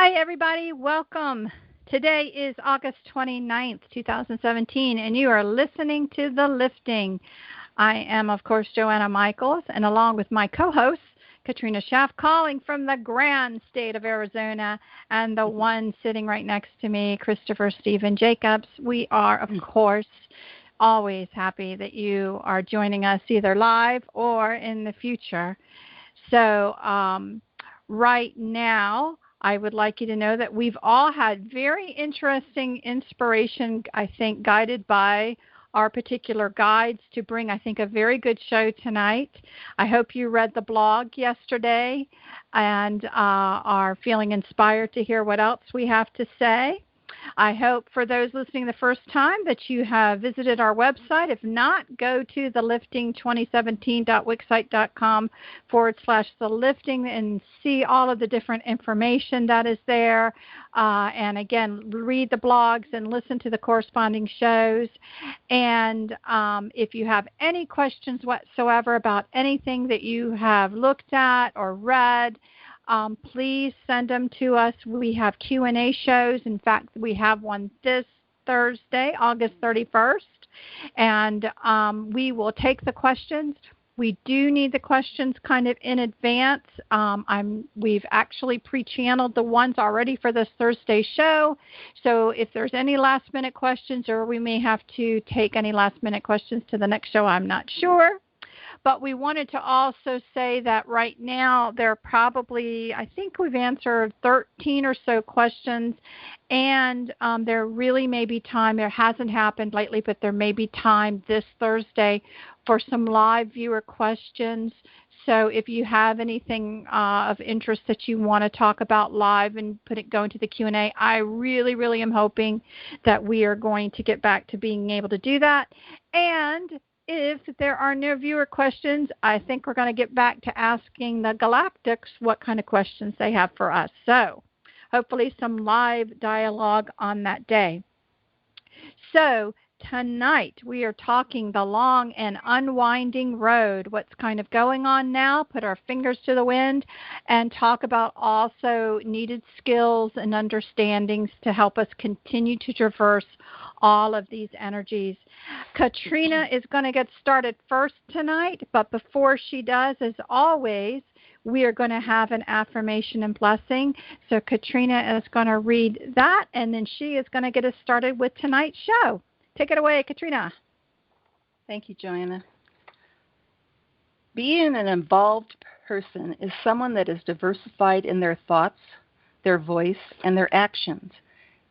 Hi, everybody. Welcome. Today is August 29th, 2017, and you are listening to The Lifting. I am, of course, Joanna Michaels, and along with my co-host, Katrina Schaff, calling from the grand state of Arizona, and the one sitting right next to me, Christopher Stephen Jacobs. We are, of course, always happy that you are joining us either live or in the future. So right now, I would like you to know that we've all had very interesting inspiration, I think, guided by our particular guides to bring, I think, a very good show tonight. I hope you read the blog yesterday and are feeling inspired to hear what else we have to say. I hope for those listening the first time that you have visited our website. If not, go to thelifting2017.wixsite.com/thelifting and see all of the different information that is there. And again, read the blogs and listen to the corresponding shows. And if you have any questions whatsoever about anything that you have looked at or read, please send them to us. We have Q&A shows. In fact, we have one this Thursday, August 31st, and we will take the questions. We do need the questions kind of in advance. We've actually pre-channeled the ones already for this Thursday show. So if there's any last-minute questions, or we may have to take any last-minute questions to the next show, I'm not sure. But we wanted to also say that right now there are probably, I think we've answered 13 or so questions, and there really may be time, there hasn't happened lately, but there may be time this Thursday for some live viewer questions. So if you have anything of interest that you want to talk about live and go into the Q&A, I really, really am hoping that we are going to get back to being able to do that. And if there are no viewer questions, I think we're going to get back to asking the Galactics what kind of questions they have for us. So hopefully some live dialogue on that day. So tonight we are talking the long and unwinding road, what's kind of going on now, put our fingers to the wind, and talk about also needed skills and understandings to help us continue to traverse all of these energies. Katrina is going to get started first tonight, but before she does, as always, we are going to have an affirmation and blessing. So Katrina is going to read that, and then she is going to get us started with tonight's show. Take it away, Katrina. Thank you, Joanna. Being an involved person is someone that is diversified in their thoughts, their voice, and their actions.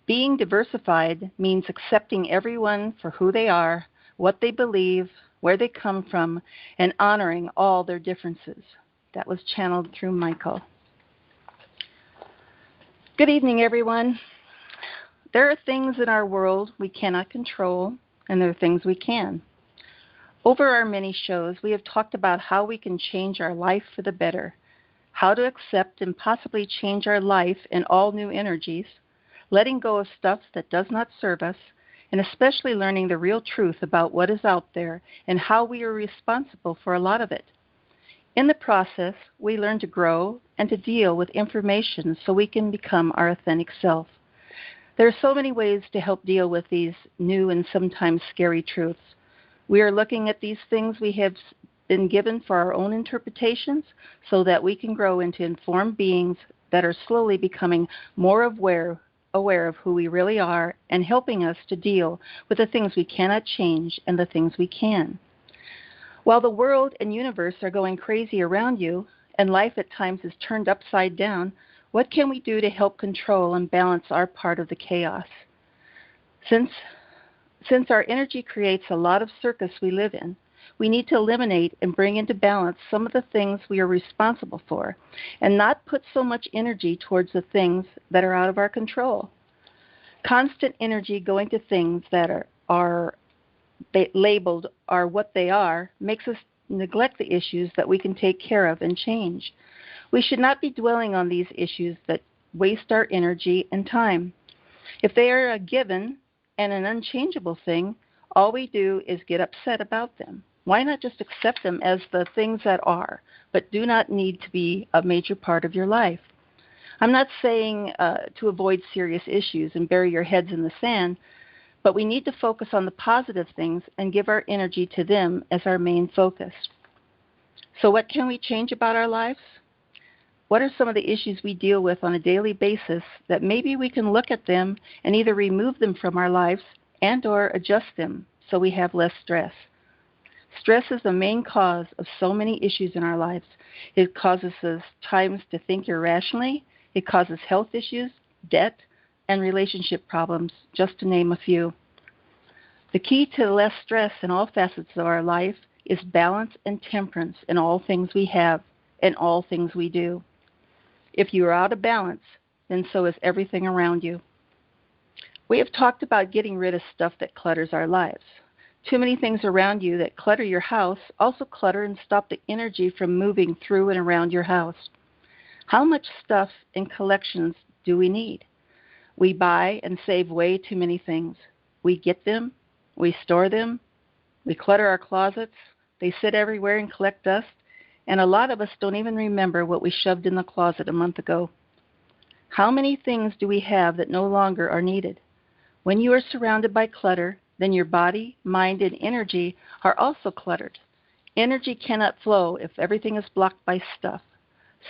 Being diversified means accepting everyone for who they are, what they believe, where they come from, and honoring all their differences. That was channeled through Michael. Good evening, everyone. There are things in our world we cannot control, and there are things we can. Over our many shows, we have talked about how we can change our life for the better, how to accept and possibly change our life in all new energies, letting go of stuff that does not serve us, and especially learning the real truth about what is out there and how we are responsible for a lot of it. In the process, we learn to grow and to deal with information so we can become our authentic self. There are so many ways to help deal with these new and sometimes scary truths. We are looking at these things we have been given for our own interpretations so that we can grow into informed beings that are slowly becoming more aware of who we really are and helping us to deal with the things we cannot change and the things we can. While the world and universe are going crazy around you and life at times is turned upside down, what can we do to help control and balance our part of the chaos? Since our energy creates a lot of circus we live in, we need to eliminate and bring into balance some of the things we are responsible for and not put so much energy towards the things that are out of our control. Constant energy going to things that are labeled are what they are makes us neglect the issues that we can take care of and change. We should not be dwelling on these issues that waste our energy and time. If they are a given and an unchangeable thing, all we do is get upset about them. Why not just accept them as the things that are, but do not need to be a major part of your life? I'm not saying to avoid serious issues and bury your heads in the sand, but we need to focus on the positive things and give our energy to them as our main focus. So what can we change about our lives? What are some of the issues we deal with on a daily basis that maybe we can look at them and either remove them from our lives and or adjust them so we have less stress? Stress is the main cause of so many issues in our lives. It causes us times to think irrationally. It causes health issues, debt, and relationship problems, just to name a few. The key to less stress in all facets of our life is balance and temperance in all things we have and all things we do. If you are out of balance, then so is everything around you. We have talked about getting rid of stuff that clutters our lives. Too many things around you that clutter your house also clutter and stop the energy from moving through and around your house. How much stuff and collections do we need? We buy and save way too many things. We get them, we store them, we clutter our closets, they sit everywhere and collect dust, and a lot of us don't even remember what we shoved in the closet a month ago. How many things do we have that no longer are needed? When you are surrounded by clutter, then your body, mind, and energy are also cluttered. Energy cannot flow if everything is blocked by stuff.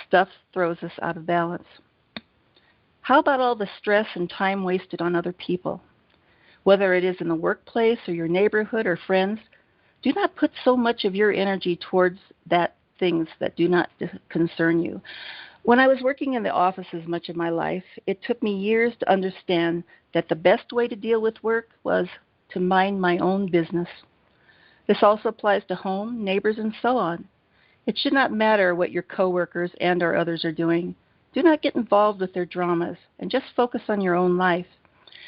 Stuff throws us out of balance. How about all the stress and time wasted on other people? Whether it is in the workplace or your neighborhood or friends, do not put so much of your energy towards things that do not concern you. When I was working in the offices much of my life, it took me years to understand that the best way to deal with work was to mind my own business. This also applies to home, neighbors, and so on. It should not matter what your coworkers and or others are doing. Do not get involved with their dramas and just focus on your own life.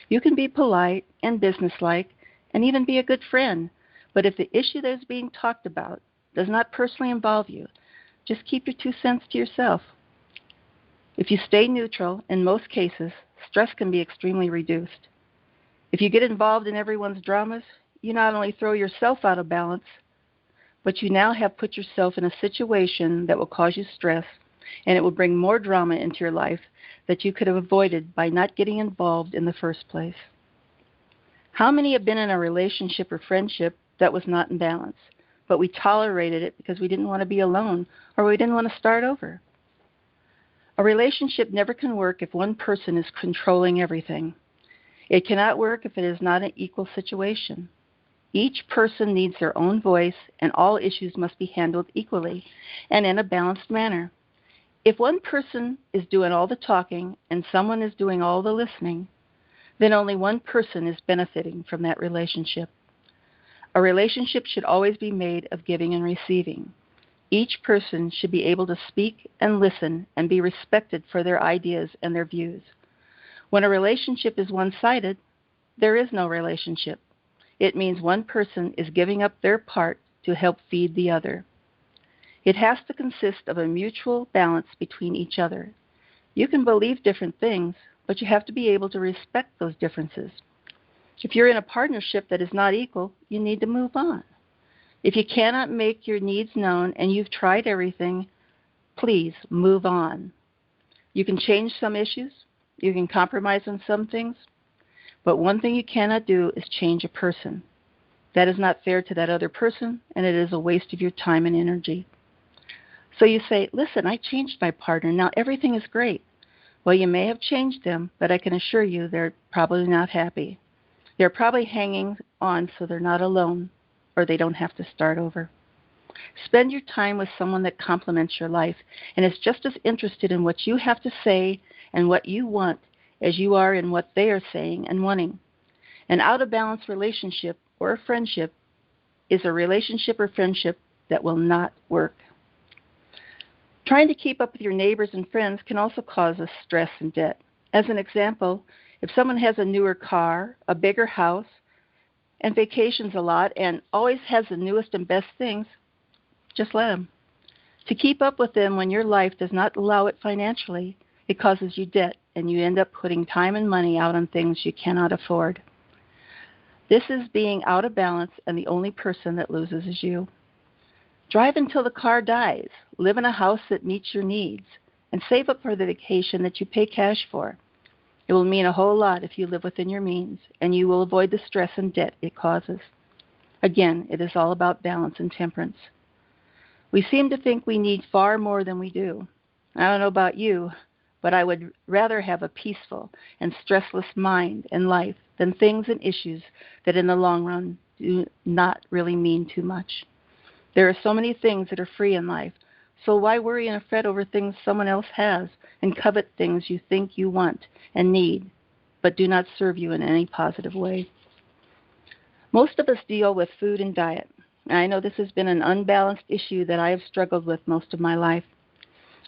You can be polite and businesslike and even be a good friend, but if the issue that is being talked about does not personally involve you, just keep your 2 cents to yourself. If you stay neutral, in most cases, stress can be extremely reduced. If you get involved in everyone's dramas, you not only throw yourself out of balance, but you now have put yourself in a situation that will cause you stress, and it will bring more drama into your life that you could have avoided by not getting involved in the first place. How many have been in a relationship or friendship that was not in balance, but we tolerated it because we didn't want to be alone or we didn't want to start over? A relationship never can work if one person is controlling everything. It cannot work if it is not an equal situation. Each person needs their own voice, and all issues must be handled equally and in a balanced manner. If one person is doing all the talking and someone is doing all the listening, then only one person is benefiting from that relationship. A relationship should always be made of giving and receiving. Each person should be able to speak and listen and be respected for their ideas and their views. When a relationship is one-sided, there is no relationship. It means one person is giving up their part to help feed the other. It has to consist of a mutual balance between each other. You can believe different things, but you have to be able to respect those differences. If you're in a partnership that is not equal, you need to move on. If you cannot make your needs known and you've tried everything, please move on. You can change some issues. You can compromise on some things. But one thing you cannot do is change a person. That is not fair to that other person, and it is a waste of your time and energy. So you say, listen, I changed my partner. Now everything is great. Well, you may have changed them, but I can assure you they're probably not happy. They're probably hanging on so they're not alone, or they don't have to start over. Spend your time with someone that complements your life and is just as interested in what you have to say and what you want as you are in what they are saying and wanting. An out-of-balance relationship or a friendship is a relationship or friendship that will not work. Trying to keep up with your neighbors and friends can also cause us stress and debt. As an example, if someone has a newer car, a bigger house, and vacations a lot and always has the newest and best things, just let them. To keep up with them when your life does not allow it financially, it causes you debt, and you end up putting time and money out on things you cannot afford. This is being out of balance, and the only person that loses is you. Drive until the car dies. Live in a house that meets your needs. and save up for the vacation that you pay cash for. It will mean a whole lot if you live within your means, and you will avoid the stress and debt it causes. Again, it is all about balance and temperance. We seem to think we need far more than we do. I don't know about you, but I would rather have a peaceful and stressless mind and life than things and issues that in the long run do not really mean too much. There are so many things that are free in life, so why worry and fret over things someone else has and covet things you think you want and need, but do not serve you in any positive way? Most of us deal with food and diet. I know this has been an unbalanced issue that I have struggled with most of my life.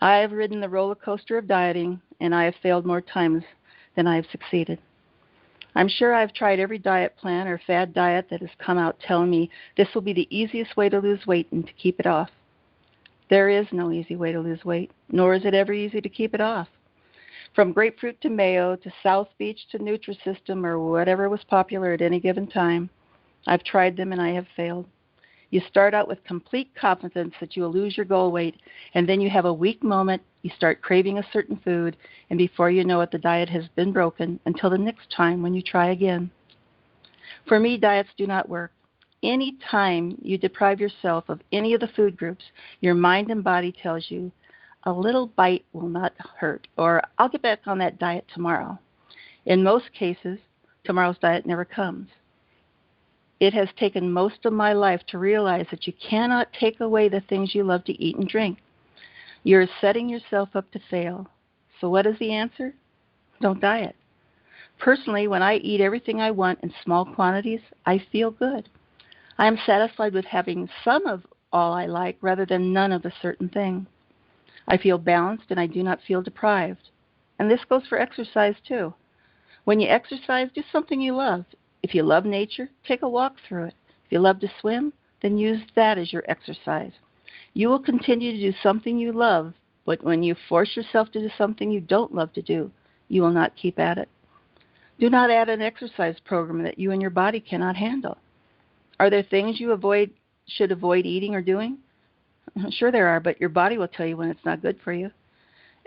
I have ridden the roller coaster of dieting, and I have failed more times than I have succeeded. I'm sure I've tried every diet plan or fad diet that has come out telling me this will be the easiest way to lose weight and to keep it off. There is no easy way to lose weight, nor is it ever easy to keep it off. From grapefruit to mayo to South Beach to Nutrisystem or whatever was popular at any given time, I've tried them and I have failed. You start out with complete confidence that you will lose your goal weight, and then you have a weak moment, you start craving a certain food, and before you know it, the diet has been broken until the next time when you try again. For me, diets do not work. Any time you deprive yourself of any of the food groups, your mind and body tells you, a little bite will not hurt, or I'll get back on that diet tomorrow. In most cases, tomorrow's diet never comes. It has taken most of my life to realize that you cannot take away the things you love to eat and drink. You're setting yourself up to fail. So what is the answer? Don't diet. Personally, when I eat everything I want in small quantities, I feel good. I am satisfied with having some of all I like rather than none of a certain thing. I feel balanced and I do not feel deprived. And this goes for exercise too. When you exercise, do something you love. If you love nature, take a walk through it. If you love to swim, then use that as your exercise. You will continue to do something you love, but when you force yourself to do something you don't love to do, you will not keep at it. Do not add an exercise program that you and your body cannot handle. Are there things you should avoid eating or doing? Sure there are, but your body will tell you when it's not good for you.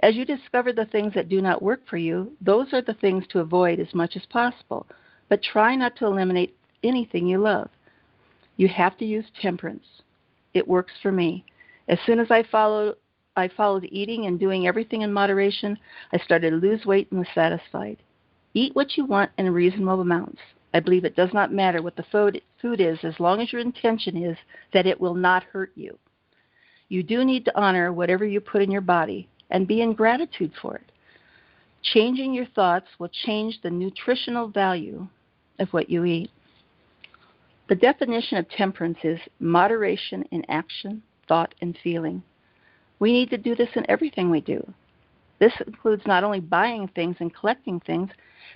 As you discover the things that do not work for you, those are the things to avoid as much as possible. But try not to eliminate anything you love. You have to use temperance. It works for me. As soon as I followed eating and doing everything in moderation, I started to lose weight and was satisfied. Eat what you want in reasonable amounts. I believe it does not matter what the food is as long as your intention is that it will not hurt you. You do need to honor whatever you put in your body and be in gratitude for it. Changing your thoughts will change the nutritional value of what you eat. The definition of temperance is moderation in action, thought, and feeling. We need to do this in everything we do. This includes not only buying things and collecting things,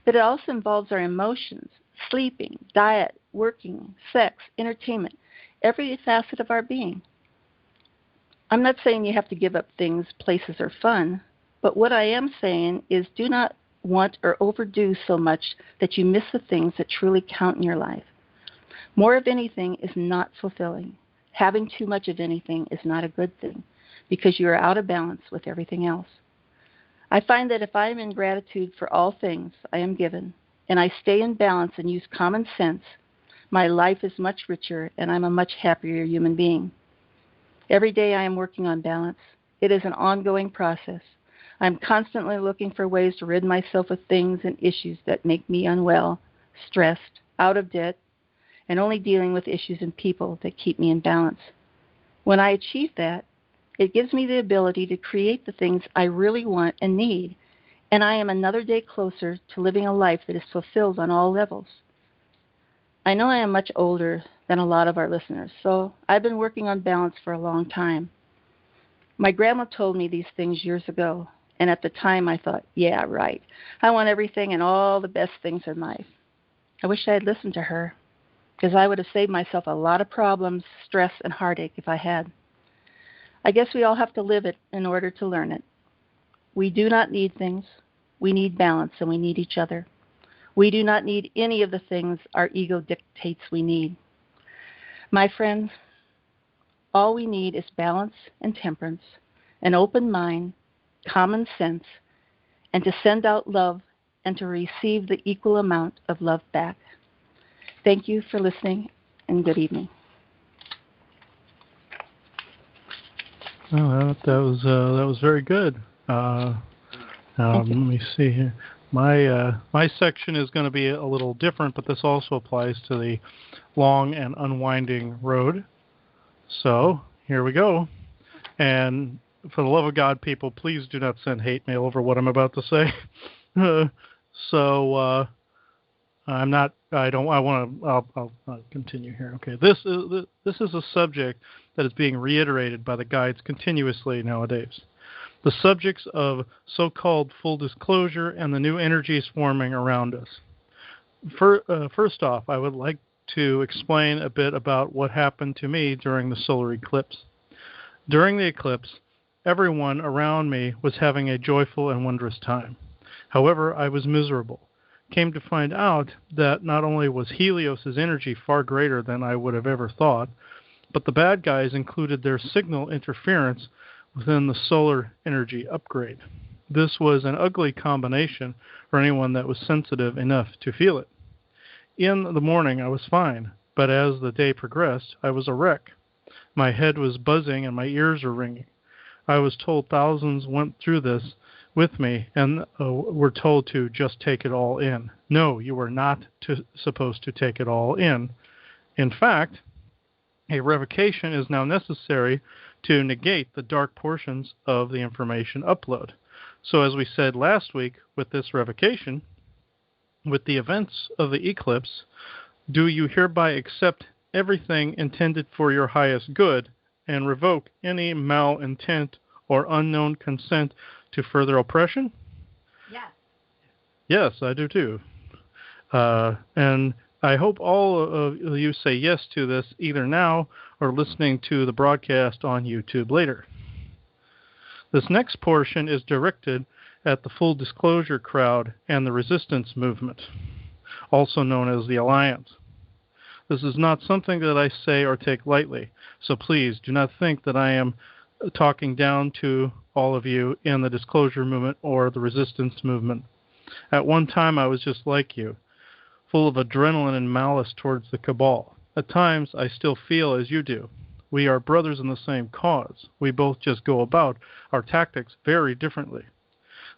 but it also involves our emotions, sleeping, diet, working, sex, entertainment, every facet of our being. I'm not saying you have to give up things, places, or fun, but what I am saying is do not want or overdo so much that you miss the things that truly count in your life. More of anything is not fulfilling. Having too much of anything is not a good thing because you are out of balance with everything else. I find that if I am in gratitude for all things I am given and I stay in balance and use common sense, my life is much richer and I'm a much happier human being. Every day I am working on balance. It is an ongoing process. I'm constantly looking for ways to rid myself of things and issues that make me unwell, stressed, out of debt, and only dealing with issues and people that keep me in balance. When I achieve that, it gives me the ability to create the things I really want and need, and I am another day closer to living a life that is fulfilled on all levels. I know I am much older than a lot of our listeners, so I've been working on balance for a long time. My grandma told me these things years ago, and at the time I thought, yeah, right. I want everything and all the best things in life. I wish I had listened to her, because I would have saved myself a lot of problems, stress, and heartache if I had. I guess we all have to live it in order to learn it. We do not need things. We need balance, and we need each other. We do not need any of the things our ego dictates we need. My friends, all we need is balance and temperance, an open mind, common sense, and to send out love and to receive the equal amount of love back. Thank you for listening, and good evening. Well, that was very good. Let me see here. My section is going to be a little different, but this also applies to the long and unwinding road. So here we go. And for the love of God, people, please do not send hate mail over what I'm about to say. I'll continue here. Okay. This is a subject that is being reiterated by the guides continuously nowadays. The subjects of so-called full disclosure and the new energies forming around us. First off, I would like to explain a bit about what happened to me during the solar eclipse. During the eclipse, everyone around me was having a joyful and wondrous time. However, I was miserable. Came to find out that not only was Helios's energy far greater than I would have ever thought, but the bad guys included their signal interference within the solar energy upgrade. This was an ugly combination for anyone that was sensitive enough to feel it. In the morning, I was fine, but as the day progressed, I was a wreck. My head was buzzing and my ears were ringing. I was told thousands went through this with me and were told to just take it all in. No, you were not supposed to take it all in. In fact, a revocation is now necessary to negate the dark portions of the information upload. So as we said last week with this revocation, with the events of the eclipse, do you hereby accept everything intended for your highest good and revoke any malintent or unknown consent to further oppression? Yes. Yes, I do too. And I hope all of you say yes to this either now or listening to the broadcast on YouTube later. This next portion is directed at the full disclosure crowd and the resistance movement, also known as the Alliance. This is not something that I say or take lightly, so please do not think that I am talking down to all of you in the disclosure movement or the resistance movement. At one time I was just like you, full of adrenaline and malice towards the cabal. At times I still feel as you do. We are brothers in the same cause. We both just go about our tactics very differently.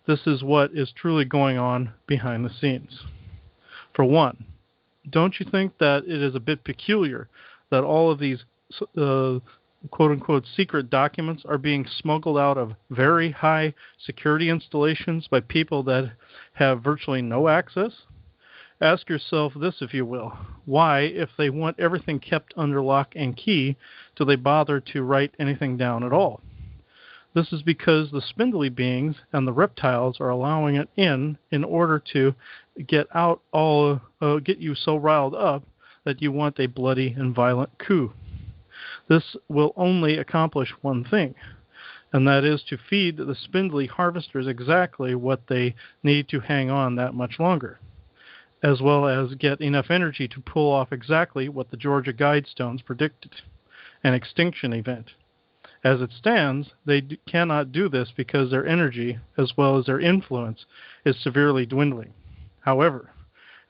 This is what is truly going on behind the scenes. For one, don't you think that it is a bit peculiar that all of these quote-unquote secret documents are being smuggled out of very high security installations by people that have virtually no access? Ask yourself this, if you will. Why, if they want everything kept under lock and key, do they bother to write anything down at all? This is because the spindly beings and the reptiles are allowing it in order to get you so riled up that you want a bloody and violent coup. This will only accomplish one thing, and that is to feed the spindly harvesters exactly what they need to hang on that much longer, as well as get enough energy to pull off exactly what the Georgia Guidestones predicted, an extinction event. As it stands, they cannot do this because their energy, as well as their influence, is severely dwindling. However,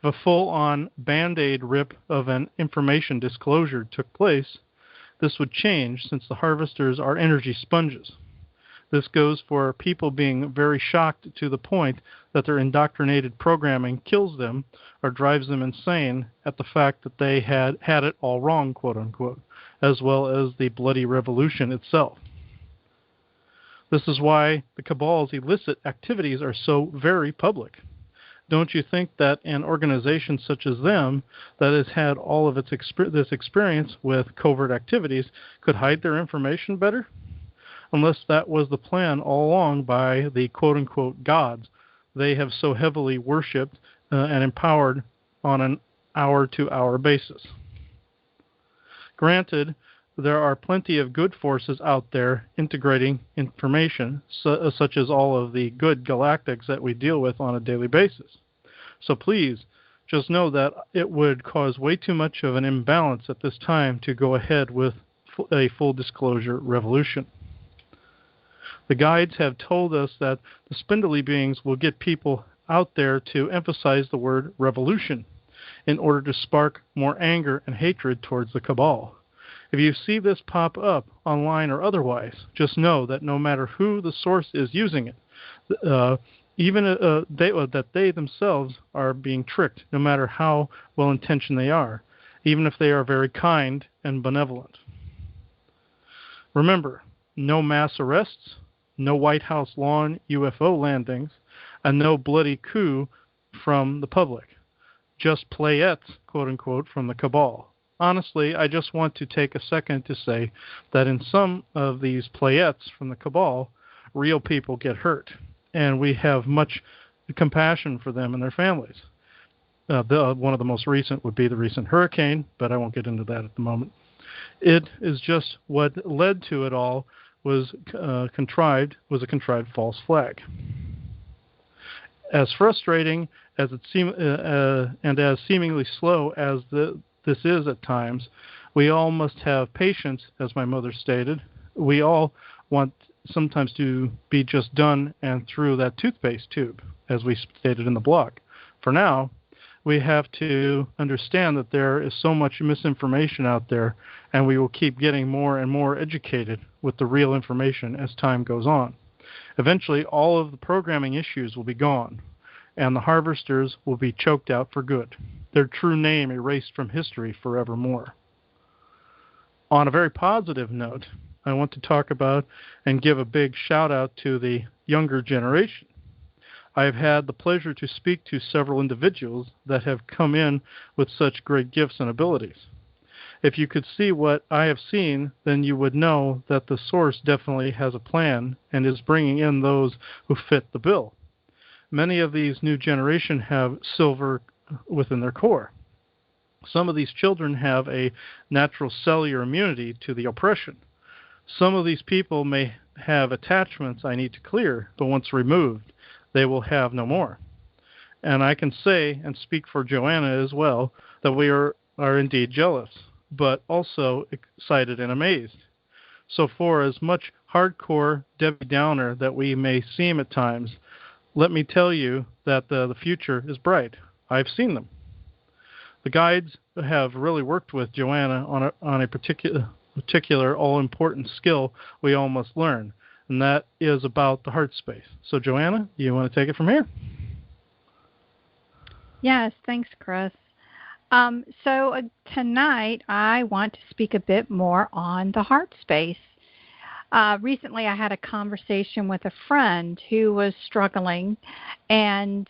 if a full-on Band-Aid rip of an information disclosure took place, this would change since the harvesters are energy sponges. This goes for people being very shocked to the point that their indoctrinated programming kills them or drives them insane at the fact that they had it all wrong, quote-unquote, as well as the bloody revolution itself. This is why the cabal's illicit activities are so very public. Don't you think that an organization such as them, that has had all of this experience with covert activities, could hide their information better? Unless that was the plan all along by the quote-unquote gods they have so heavily worshipped and empowered on an hour-to-hour basis. Granted, there are plenty of good forces out there integrating information, such as all of the good galactics that we deal with on a daily basis. So please, just know that it would cause way too much of an imbalance at this time to go ahead with a full disclosure revolution. The guides have told us that the spindly beings will get people out there to emphasize the word revolution in order to spark more anger and hatred towards the cabal. If you see this pop up online or otherwise, just know that no matter who the source is using it, that they themselves are being tricked, no matter how well-intentioned they are, even if they are very kind and benevolent. Remember, no mass arrests, no White House lawn UFO landings, and no bloody coup from the public. Just playettes, quote-unquote, from the cabal. Honestly, I just want to take a second to say that in some of these playettes from the cabal, real people get hurt, and we have much compassion for them and their families. One of the most recent would be the recent hurricane, but I won't get into that at the moment. It is just what led to it all was a contrived false flag. As frustrating as it and as seemingly slow as this is at times, we all must have patience, as my mother stated. We all want sometimes to be just done and through that toothpaste tube, as we stated in the blog. For now, we have to understand that there is so much misinformation out there, and we will keep getting more and more educated with the real information as time goes on. Eventually, all of the programming issues will be gone, and the harvesters will be choked out for good, their true name erased from history forevermore. On a very positive note, I want to talk about and give a big shout out to the younger generation. I have had the pleasure to speak to several individuals that have come in with such great gifts and abilities. If you could see what I have seen, then you would know that the source definitely has a plan and is bringing in those who fit the bill. Many of these new generation have silver within their core. Some of these children have a natural cellular immunity to the oppression. Some of these people may have attachments I need to clear, but once removed, they will have no more. And I can say, and speak for Joanna as well, that we are indeed jealous, but also excited and amazed. So for as much hardcore Debbie Downer that we may seem at times, let me tell you that the future is bright. I've seen them. The guides have really worked with Joanna on a particular all-important skill we all must learn, and that is about the heart space. So, Joanna, do you want to take it from here? Yes, thanks, Chris. Tonight I want to speak a bit more on the heart space. Recently I had a conversation with a friend who was struggling, and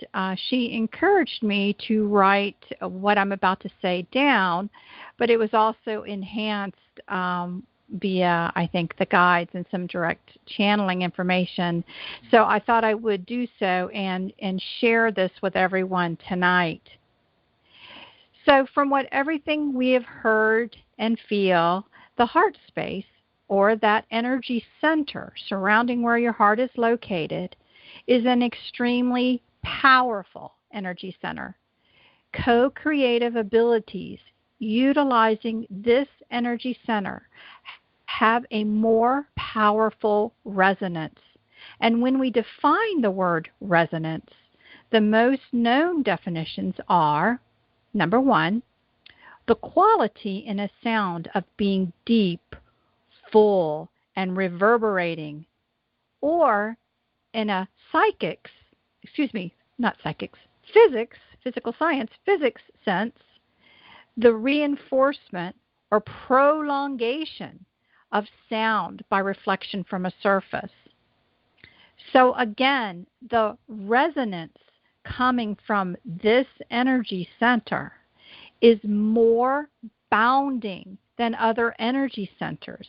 she encouraged me to write what I'm about to say down, but it was also enhanced via, I think, the guides and some direct channeling information. So I thought I would do so and share this with everyone tonight. So from everything we have heard and feel, the heart space, or that energy center surrounding where your heart is located, is an extremely powerful energy center. Co-creative abilities utilizing this energy center have a more powerful resonance. And when we define the word resonance, the most known definitions are, number one, the quality in a sound of being deep, full, and reverberating, or in a physics sense, the reinforcement or prolongation of sound by reflection from a surface. So again, the resonance coming from this energy center is more bounding than other energy centers,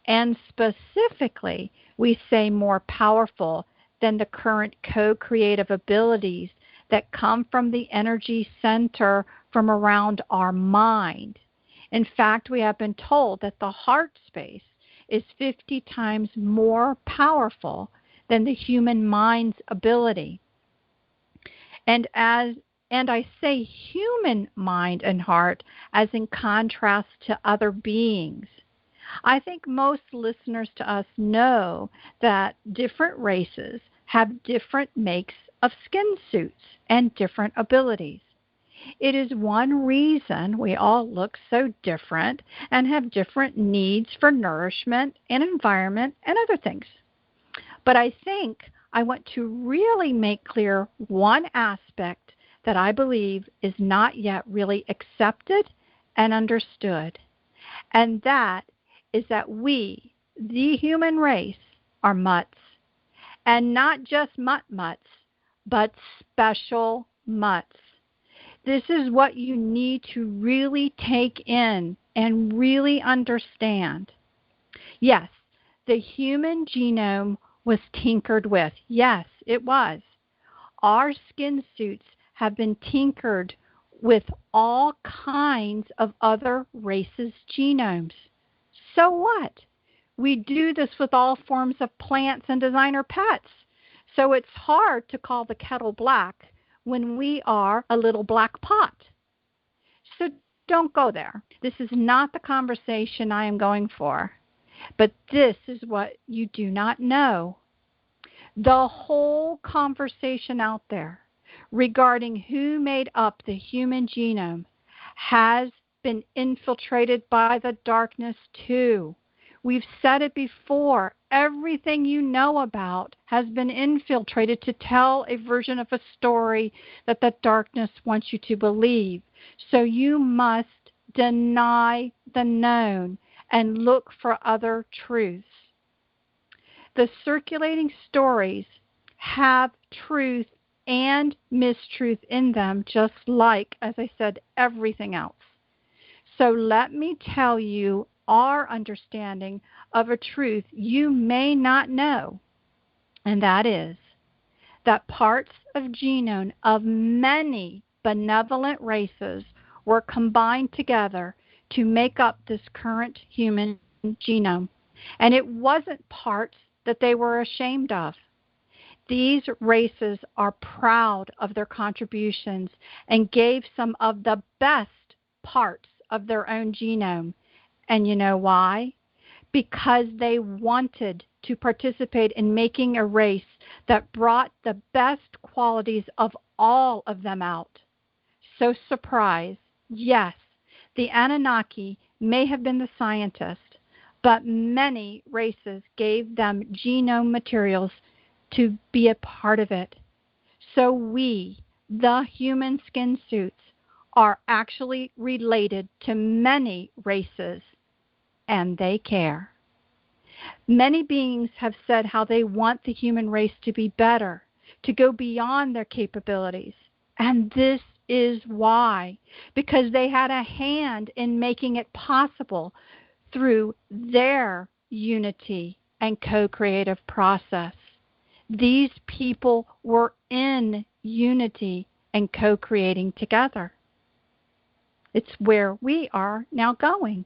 and specifically, we say more powerful than the current co-creative abilities that come from the energy center from around our mind. In fact, we have been told that the heart space is 50 times more powerful than the human mind's ability. And I say human mind and heart as in contrast to other beings. I think most listeners to us know that different races have different makes of skin suits and different abilities. It is one reason we all look so different and have different needs for nourishment and environment and other things. But I think I want to really make clear one aspect that I believe is not yet really accepted and understood, and that is that we, the human race, are mutts, and not just mutts, but special mutts. This is what you need to really take in and really understand. Yes, the human genome was tinkered with. Yes, it was. Our skin suits have been tinkered with all kinds of other races' genomes. So what? We do this with all forms of plants and designer pets. So it's hard to call the kettle black when we are a little black pot. So don't go there. This is not the conversation I am going for. But this is what you do not know. The whole conversation out there regarding who made up the human genome has been infiltrated by the darkness too. We've said it before. Everything you know about has been infiltrated to tell a version of a story that the darkness wants you to believe. So you must deny the known and look for other truths. The circulating stories have truth and mistruth in them, just like, as I said, everything else. So let me tell you our understanding of a truth you may not know, and that is that parts of genome of many benevolent races were combined together to make up this current human genome. And it wasn't parts that they were ashamed of. These races are proud of their contributions and gave some of the best parts of their own genome. And you know why? Because they wanted to participate in making a race that brought the best qualities of all of them out. So surprise, yes, the Anunnaki may have been the scientist, but many races gave them genome materials to be a part of it. So we, the human skin suits, are actually related to many races, and they care. Many beings have said how they want the human race to be better, to go beyond their capabilities. And this is why, because they had a hand in making it possible through their unity and co-creative process. These people were in unity and co-creating together. It's where we are now going.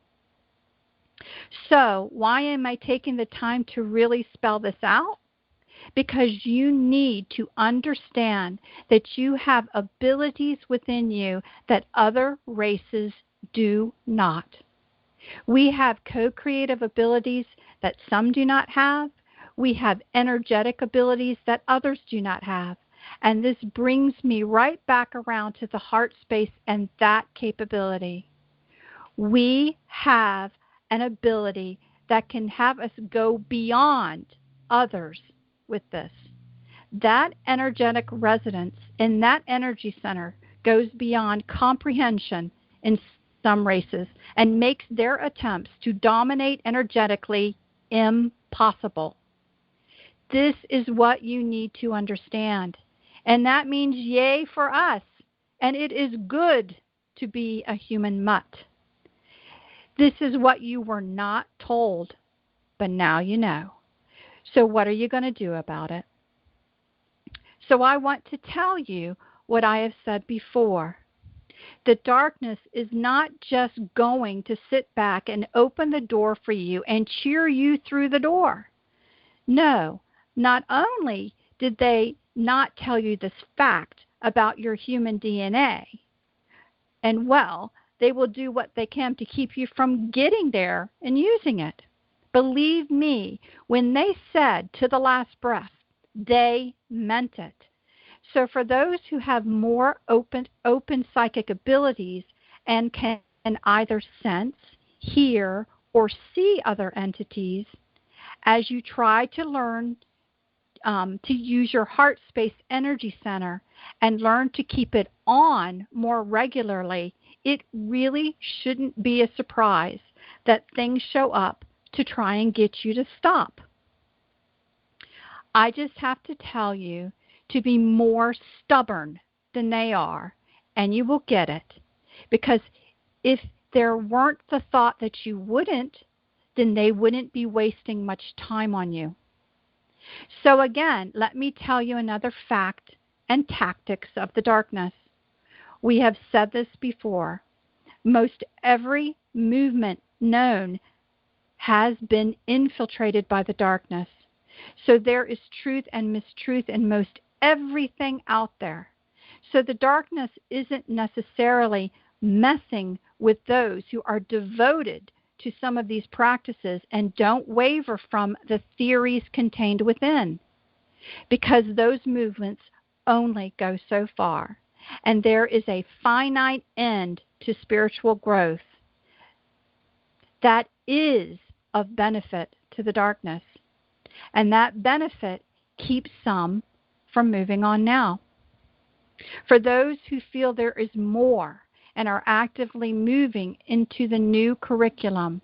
So why am I taking the time to really spell this out? Because you need to understand that you have abilities within you that other races do not. We have co-creative abilities that some do not have. We have energetic abilities that others do not have. And this brings me right back around to the heart space and that capability. We have an ability that can have us go beyond others with this. That energetic resonance in that energy center goes beyond comprehension in some races and makes their attempts to dominate energetically impossible. This is what you need to understand. And that means yay for us. And it is good to be a human mutt. This is what you were not told, but now you know. So what are you going to do about it? So I want to tell you what I have said before. The darkness is not just going to sit back and open the door for you and cheer you through the door. No, not only did they not tell you this fact about your human DNA, and well, they will do what they can to keep you from getting there and using it. Believe me, when they said to the last breath, they meant it. So for those who have more open psychic abilities and can either sense, hear, or see other entities, as you try to learn to use your heart space energy center and learn to keep it on more regularly, it really shouldn't be a surprise that things show up to try and get you to stop. I just have to tell you to be more stubborn than they are, and you will get it. Because if there weren't the thought that you wouldn't, then they wouldn't be wasting much time on you. So again, let me tell you another fact and tactics of the darkness. We have said this before. Most every movement known has been infiltrated by the darkness. So there is truth and mistruth in most everything out there. So the darkness isn't necessarily messing with those who are devoted to some of these practices and don't waver from the theories contained within, because those movements only go so far. And there is a finite end to spiritual growth that is of benefit to the darkness. And that benefit keeps some from moving on now. For those who feel there is more and are actively moving into the new curriculum,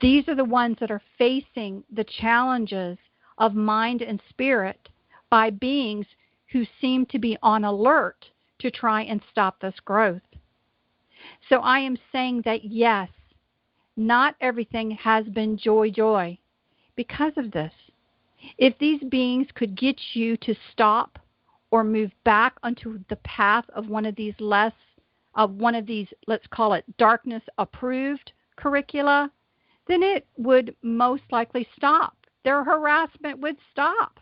these are the ones that are facing the challenges of mind and spirit by beings who seem to be on alert to try and stop this growth. So I am saying that yes, not everything has been joy because of this. If these beings could get you to stop or move back onto the path of one of these, let's call it darkness approved curricula, then it would most likely stop. Their harassment would stop.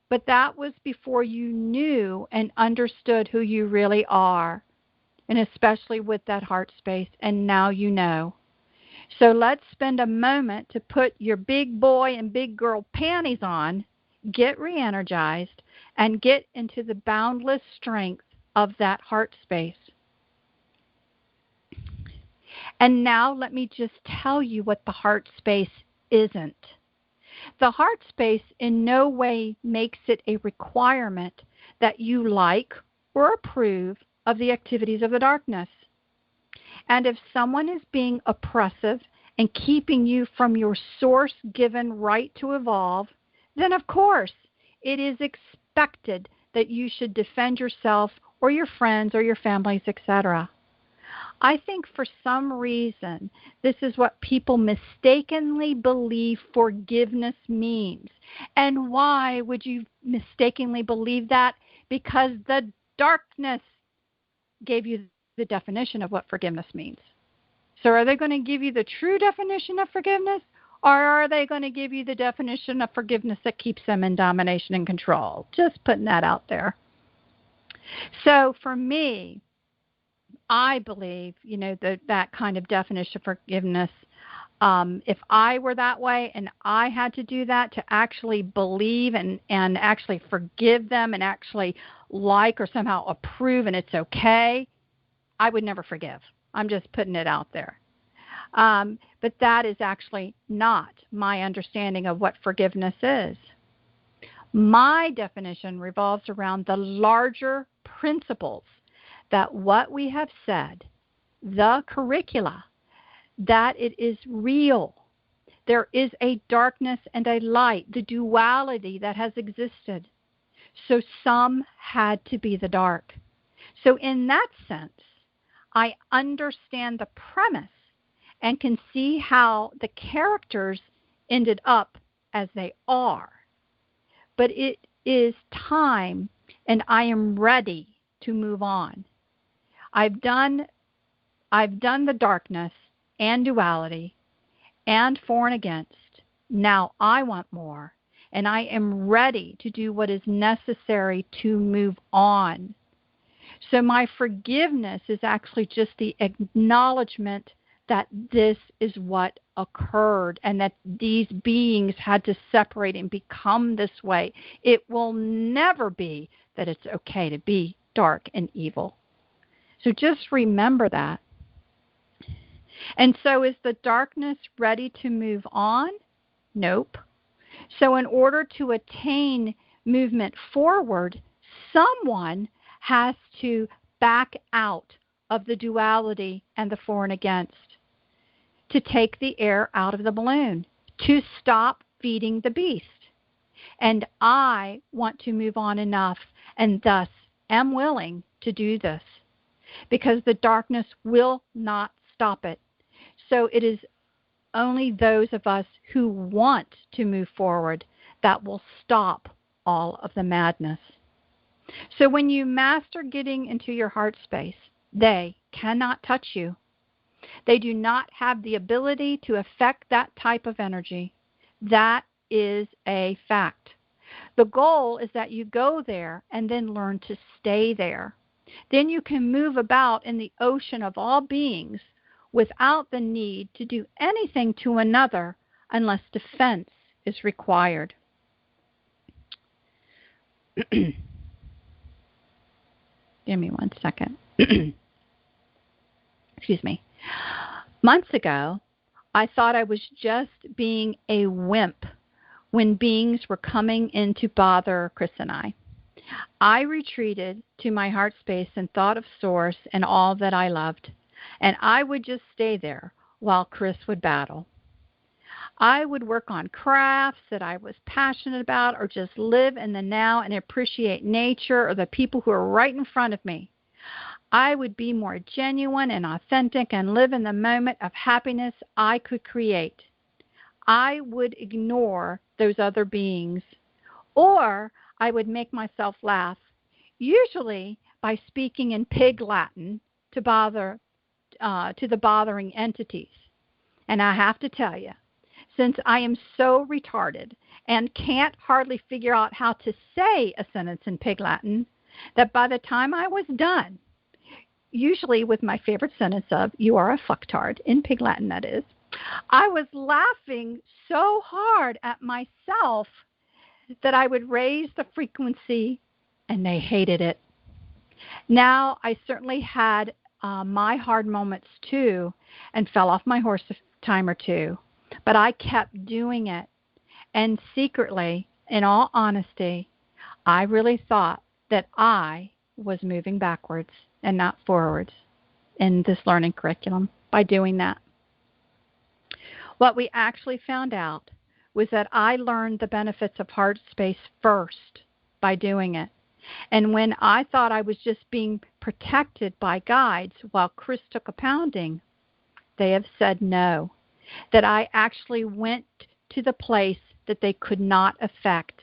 But that was before you knew and understood who you really are, and especially with that heart space, and now you know. So let's spend a moment to put your big boy and big girl panties on, get re-energized, and get into the boundless strength of that heart space. And now let me just tell you what the heart space isn't. The heart space in no way makes it a requirement that you like or approve of the activities of the darkness. And if someone is being oppressive and keeping you from your source-given right to evolve, then of course it is expected that you should defend yourself or your friends or your families, etc. I think for some reason, this is what people mistakenly believe forgiveness means. And why would you mistakenly believe that? Because the darkness gave you the definition of what forgiveness means. So are they going to give you the true definition of forgiveness? Or are they going to give you the definition of forgiveness that keeps them in domination and control? Just putting that out there. So for me, I believe, that kind of definition of forgiveness, if I were that way and I had to do that to actually believe and actually forgive them and actually like or somehow approve and it's okay, I would never forgive. I'm just putting it out there. But that is actually not my understanding of what forgiveness is. My definition revolves around the larger principles that what we have said, the curricula, that it is real. There is a darkness and a light, the duality that has existed. So some had to be the dark. So in that sense, I understand the premise and can see how the characters ended up as they are. But it is time, and I am ready to move on. I've done the darkness and duality and for and against. Now I want more, and I am ready to do what is necessary to move on. So my forgiveness is actually just the acknowledgement that this is what occurred and that these beings had to separate and become this way. It will never be that it's okay to be dark and evil. So just remember that. And so is the darkness ready to move on? Nope. So in order to attain movement forward, someone has to back out of the duality and the for and against, to take the air out of the balloon, to stop feeding the beast. And I want to move on enough and thus am willing to do this because the darkness will not stop it. So it is only those of us who want to move forward that will stop all of the madness. So when you master getting into your heart space, they cannot touch you. They do not have the ability to affect that type of energy. That is a fact. The goal is that you go there and then learn to stay there. Then you can move about in the ocean of all beings without the need to do anything to another unless defense is required. Give me one second. Excuse me. Months ago, I thought I was just being a wimp when beings were coming in to bother Chris and I. I retreated to my heart space and thought of Source and all that I loved, and I would just stay there while Chris would battle. I would work on crafts that I was passionate about or just live in the now and appreciate nature or the people who are right in front of me. I would be more genuine and authentic and live in the moment of happiness I could create. I would ignore those other beings, or I would make myself laugh, usually by speaking in pig Latin to the bothering entities. And I have to tell you, since I am so retarded and can't hardly figure out how to say a sentence in pig Latin, that by the time I was done, usually with my favorite sentence of, "You are a fucktard," in pig Latin that is, I was laughing so hard at myself that I would raise the frequency, and they hated it. Now, I certainly had my hard moments too and fell off my horse a time or two, but I kept doing it. And secretly, in all honesty, I really thought that I was moving backwards and not forwards in this learning curriculum by doing that. What we actually found out was that I learned the benefits of heart space first by doing it. And when I thought I was just being protected by guides while Chris took a pounding, they have said no, that I actually went to the place that they could not affect.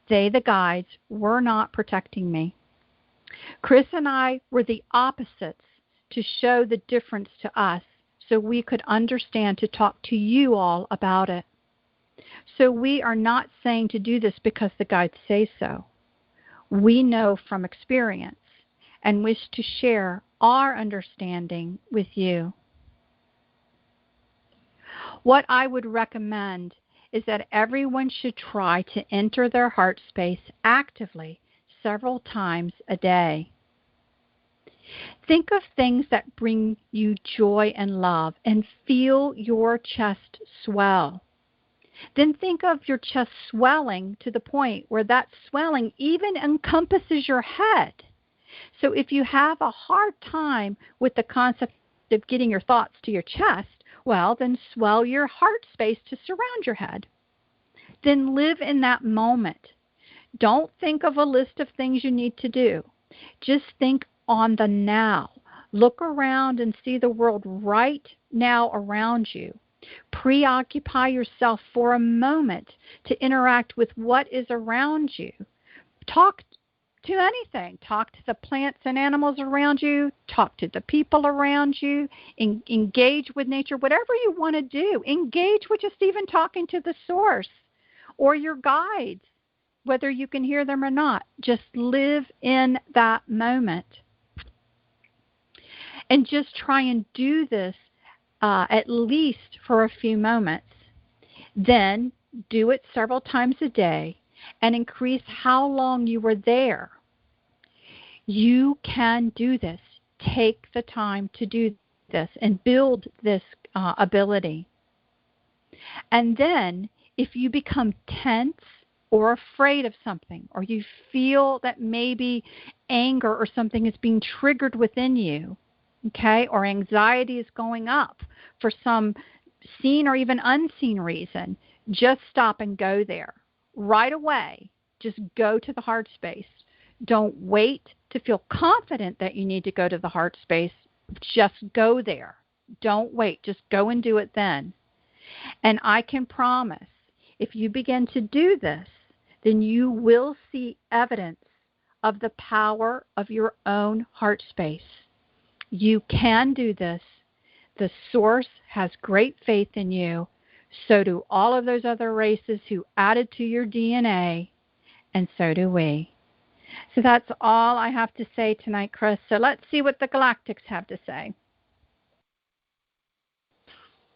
They, the guides, were not protecting me. Chris and I were the opposites to show the difference to us so we could understand to talk to you all about it. So we are not saying to do this because the guides say so. We know from experience and wish to share our understanding with you. What I would recommend is that everyone should try to enter their heart space actively several times a day. Think of things that bring you joy and love and feel your chest swell. Then think of your chest swelling to the point where that swelling even encompasses your head. So if you have a hard time with the concept of getting your thoughts to your chest, well, then swell your heart space to surround your head. Then live in that moment. Don't think of a list of things you need to do. Just think on the now. Look around and see the world right now around you. Preoccupy yourself for a moment to interact with what is around you. Talk to anything. Talk to the plants and animals around you. Talk to the people around you. Engage with nature. Whatever you want to do. Engage with just even talking to the source or your guides, whether you can hear them or not. Just live in that moment. And just try and do this at least for a few moments. Then do it several times a day and increase how long you were there. You can do this. Take the time to do this and build this ability. And then if you become tense or afraid of something, or you feel that maybe anger or something is being triggered within you, okay, or anxiety is going up for some seen or even unseen reason, just stop and go there. Right away, just go to the heart space. Don't wait to feel confident that you need to go to the heart space. Just go there. Don't wait. Just go and do it then. And I can promise, if you begin to do this, then you will see evidence of the power of your own heart space. You can do this. The source has great faith in you. So do all of those other races who added to your DNA, and so do we. So that's all I have to say tonight, Chris. So let's see what the Galactics have to say.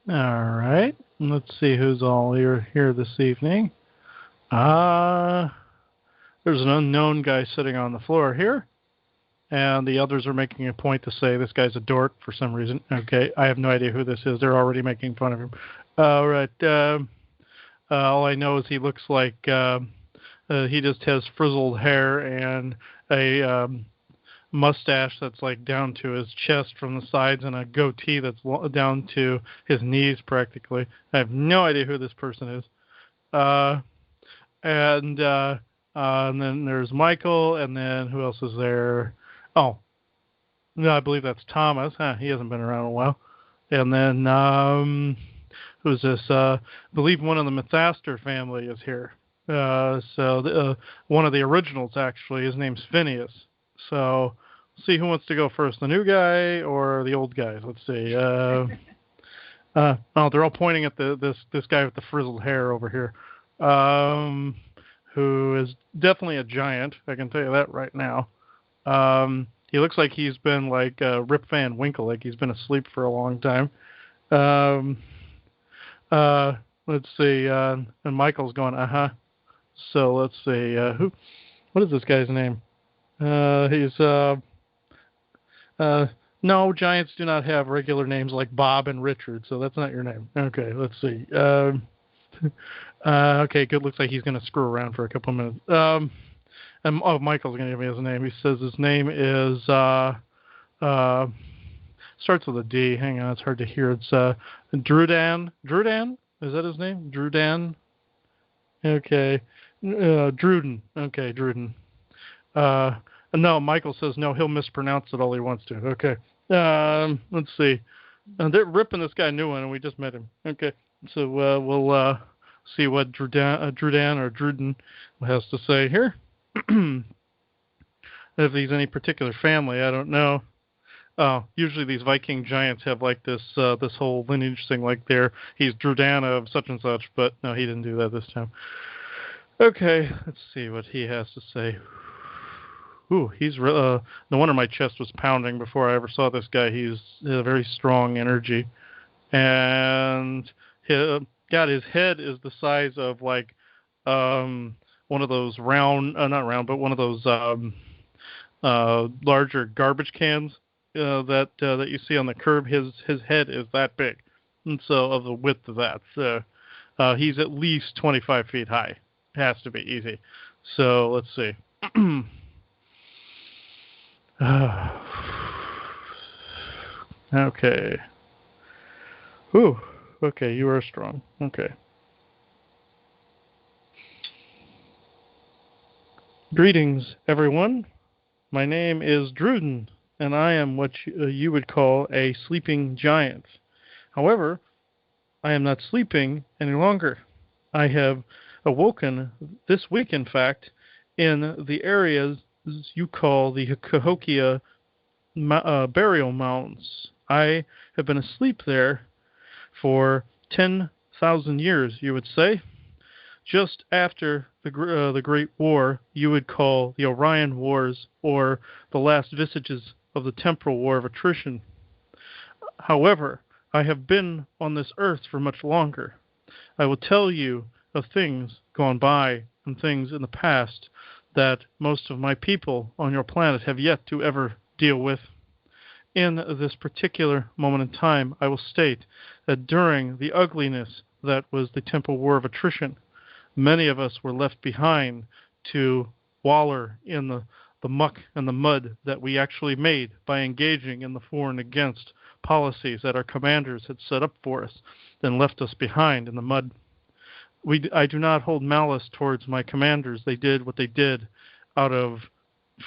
All right. Let's see who's all here this evening. There's an unknown guy sitting on the floor here, and the others are making a point to say this guy's a dork for some reason. Okay, I have no idea who this is. They're already making fun of him. All right. All I know is he looks like he just has frizzled hair and a mustache that's like down to his chest from the sides, and a goatee that's down to his knees practically. I have no idea who this person is. And then there's Michael, and then who else is there? Oh, no, I believe that's Thomas. He hasn't been around in a while. And then who's this? I believe one of the Mythaster family is here. So one of the originals, actually, his name's Phineas. So see who wants to go first, the new guy or the old guy? Let's see. Oh, they're all pointing at this guy with the frizzled hair over here, who is definitely a giant. I can tell you that right now. He looks like he's been like Rip Van Winkle, like he's been asleep for a long time. Let's see. And Michael's going, So let's see. What is this guy's name? No, giants do not have regular names like Bob and Richard, so that's not your name. Okay, let's see. Okay, good. Looks like he's going to screw around for a couple of minutes. And Michael's going to give me his name. He says his name is starts with a D. Hang on, it's hard to hear. It's Drudan. Drudan? Is that his name? Drudan? Okay. Druden. Okay, Druden. No, Michael says no, he'll mispronounce it all he wants to. Okay. Let's see. They're ripping this guy a new one, and we just met him. Okay. So we'll see what Drudan or Druden has to say here. If he's any particular family, I don't know. Usually these Viking giants have like this whole lineage thing, like he's Drudan of such and such, but no, he didn't do that this time. Okay, let's see what he has to say. Ooh, he's no wonder my chest was pounding before I ever saw this guy. He's a very strong energy, and his head is the size of like one of those round, not round, but one of those larger garbage cans that you see on the curb. His head is that big, and so of the width of that. So he's at least 25 feet high. Has to be easy. So let's see. Okay. Ooh. Okay, you are strong. Okay. Greetings, everyone. My name is Druden, and I am what you would call a sleeping giant. However, I am not sleeping any longer. I have awoken this week, in fact, in the areas you call the Cahokia burial mounds. I have been asleep there for 10,000 years, you would say. Just after the Great War, you would call the Orion Wars, or the last vestiges of the Temporal War of Attrition. However, I have been on this earth for much longer. I will tell you of things gone by and things in the past that most of my people on your planet have yet to ever deal with. In this particular moment in time, I will state that during the ugliness that was the Temple War of Attrition, many of us were left behind to waller in the muck and the mud that we actually made by engaging in the for and against policies that our commanders had set up for us, then left us behind in the mud. I do not hold malice towards my commanders. They did what they did out of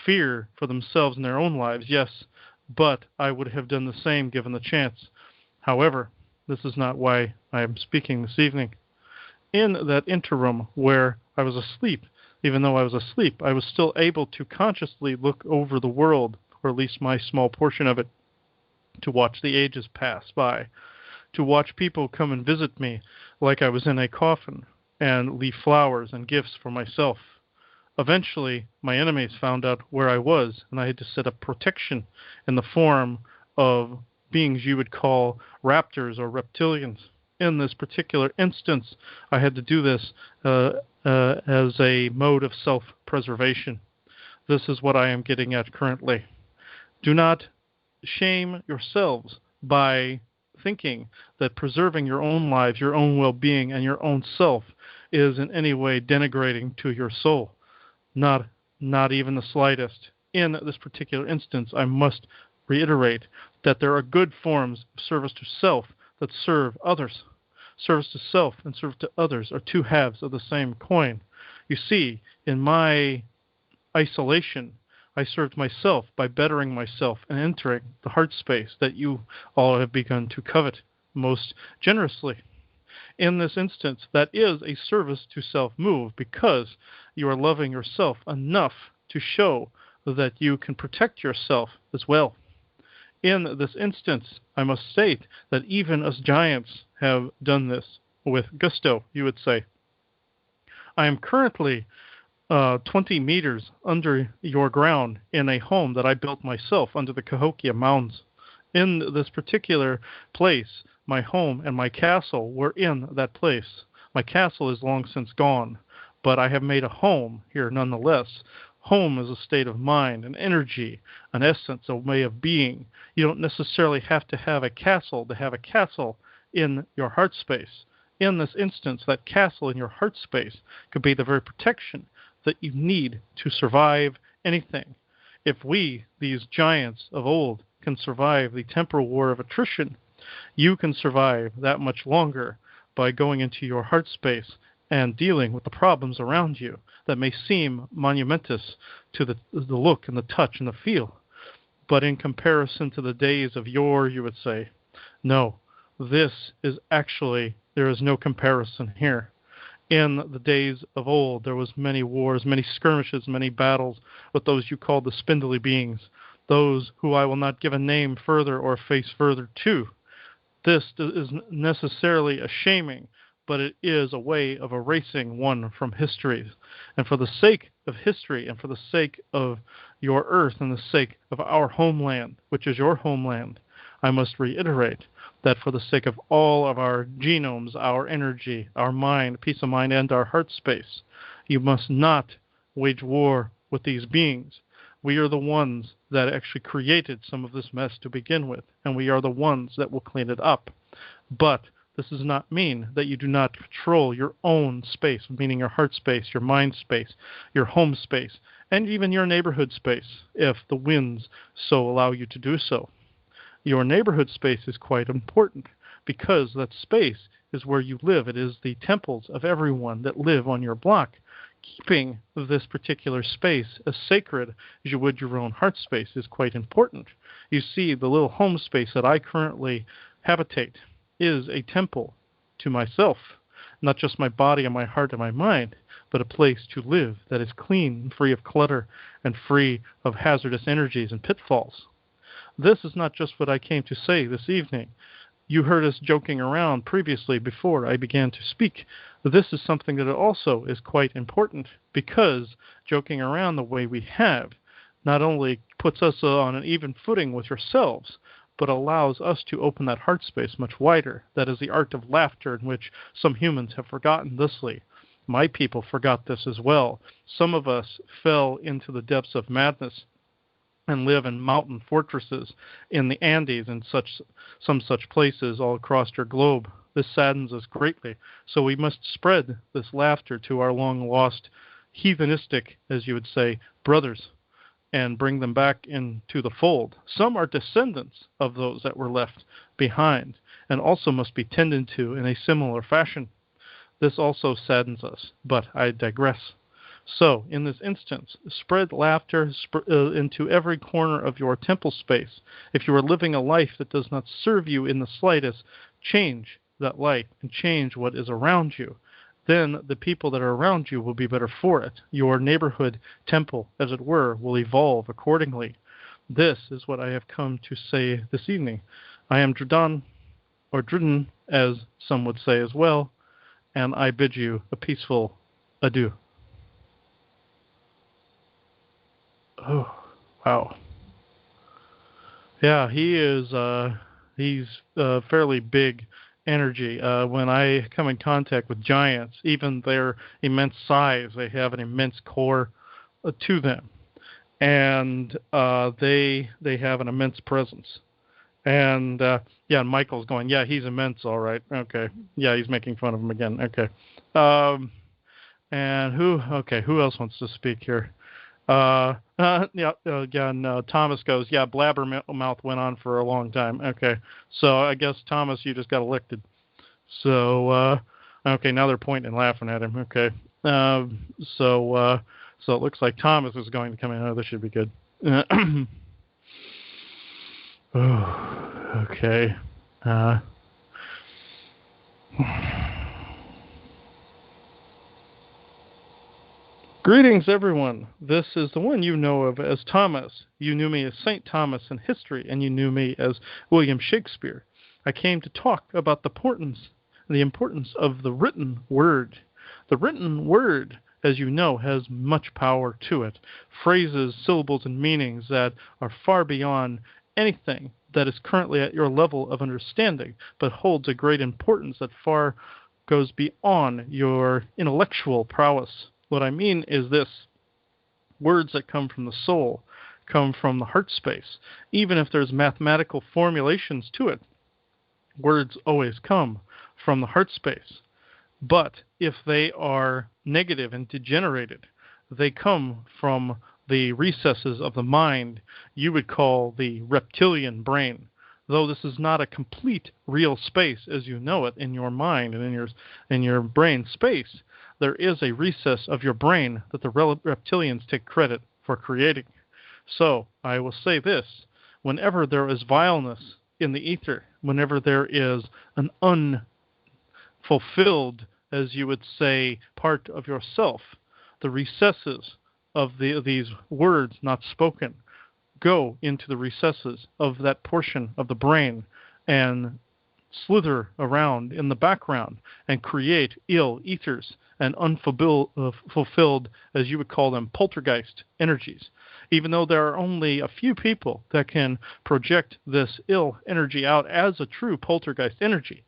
fear for themselves and their own lives, yes, but I would have done the same given the chance. However, this is not why I am speaking this evening. In that interim where I was asleep, even though I was asleep, I was still able to consciously look over the world, or at least my small portion of it, to watch the ages pass by, to watch people come and visit me like I was in a coffin, and leave flowers and gifts for myself. Eventually, my enemies found out where I was, and I had to set up protection in the form of beings you would call raptors or reptilians. In this particular instance, I had to do this as a mode of self-preservation. This is what I am getting at currently. Do not shame yourselves by thinking that preserving your own lives, your own well-being, and your own self is in any way denigrating to your soul. Not even the slightest. In this particular instance, I must reiterate that there are good forms of service to self that serve others. Service to self and service to others are two halves of the same coin. You see, in my isolation, I served myself by bettering myself and entering the heart space that you all have begun to covet most generously. In this instance, that is a service to self move because you are loving yourself enough to show that you can protect yourself as well. In this instance, I must state that even us giants have done this with gusto, you would say. I am currently 20 meters under your ground in a home that I built myself under the Cahokia Mountains. In this particular place, my home and my castle were in that place. My castle is long since gone, but I have made a home here nonetheless. Home is a state of mind, an energy, an essence, a way of being. You don't necessarily have to have a castle to have a castle in your heart space. In this instance, that castle in your heart space could be the very protection that you need to survive anything. If we, these giants of old, can survive the temporal war of attrition, you can survive that much longer by going into your heart space and dealing with the problems around you that may seem monumentous to the look and the touch and the feel. But in comparison to the days of yore, you would say, no, this is actually, there is no comparison here. In the days of old, there was many wars, many skirmishes, many battles with those you called the spindly beings, those who I will not give a name further or face further to. This is necessarily a shaming, but it is a way of erasing one from history. And for the sake of history and for the sake of your earth and the sake of our homeland, which is your homeland, I must reiterate that for the sake of all of our genomes, our energy, our mind, peace of mind, and our heart space, you must not wage war with these beings. We are the ones that actually created some of this mess to begin with, and we are the ones that will clean it up. But this does not mean that you do not control your own space, meaning your heart space, your mind space, your home space, and even your neighborhood space, if the winds so allow you to do so. Your neighborhood space is quite important because that space is where you live. It is the temples of everyone that live on your block. Keeping this particular space as sacred as you would your own heart space is quite important. You see, the little home space that I currently habitate is a temple to myself, not just my body and my heart and my mind, but a place to live that is clean and free of clutter and free of hazardous energies and pitfalls. This is not just what I came to say this evening. You heard us joking around previously before I began to speak. This is something that also is quite important because joking around the way we have not only puts us on an even footing with yourselves, but allows us to open that heart space much wider. That is the art of laughter, in which some humans have forgotten thisly. My people forgot this as well. Some of us fell into the depths of madness and live in mountain fortresses in the Andes and some such places all across your globe. This saddens us greatly, so we must spread this laughter to our long-lost, heathenistic, as you would say, brothers, and bring them back into the fold. Some are descendants of those that were left behind, and also must be tended to in a similar fashion. This also saddens us, but I digress. So, in this instance, spread laughter into every corner of your temple space. If you are living a life that does not serve you in the slightest, change that life and change what is around you. Then the people that are around you will be better for it. Your neighborhood temple, as it were, will evolve accordingly. This is what I have come to say this evening. I am Drdan, or Druden, as some would say as well, and I bid you a peaceful adieu. Oh, wow. Yeah, he's fairly big energy. When I come in contact with giants, even their immense size, they have an immense core to them, and they have an immense presence. And yeah, Michael's going, yeah, he's immense, all right. Okay, yeah, he's making fun of him again. Okay, and who else wants to speak here? Yeah, again, Thomas goes, yeah, Blabbermouth went on for a long time. Okay, so I guess, Thomas, you just got elected. So, okay, now they're pointing and laughing at him. Okay, so it looks like Thomas is going to come in. Oh, this should be good. Oh, okay. Greetings, everyone. This is the one you know of as Thomas. You knew me as St. Thomas in history, and you knew me as William Shakespeare. I came to talk about the importance of the written word. The written word, as you know, has much power to it. Phrases, syllables, and meanings that are far beyond anything that is currently at your level of understanding, but holds a great importance that far goes beyond your intellectual prowess. What I mean is this: words that come from the soul, come from the heart space. Even if there's mathematical formulations to it, words always come from the heart space. But if they are negative and degenerated, they come from the recesses of the mind you would call the reptilian brain. Though this is not a complete real space as you know it in your mind and in your brain space, there is a recess of your brain that the reptilians take credit for creating. So, I will say this: whenever there is vileness in the ether, whenever there is an unfulfilled, as you would say, part of yourself, the recesses of these words not spoken go into the recesses of that portion of the brain and slither around in the background and create ill ethers and unfulfilled, as you would call them, poltergeist energies. Even though there are only a few people that can project this ill energy out as a true poltergeist energy,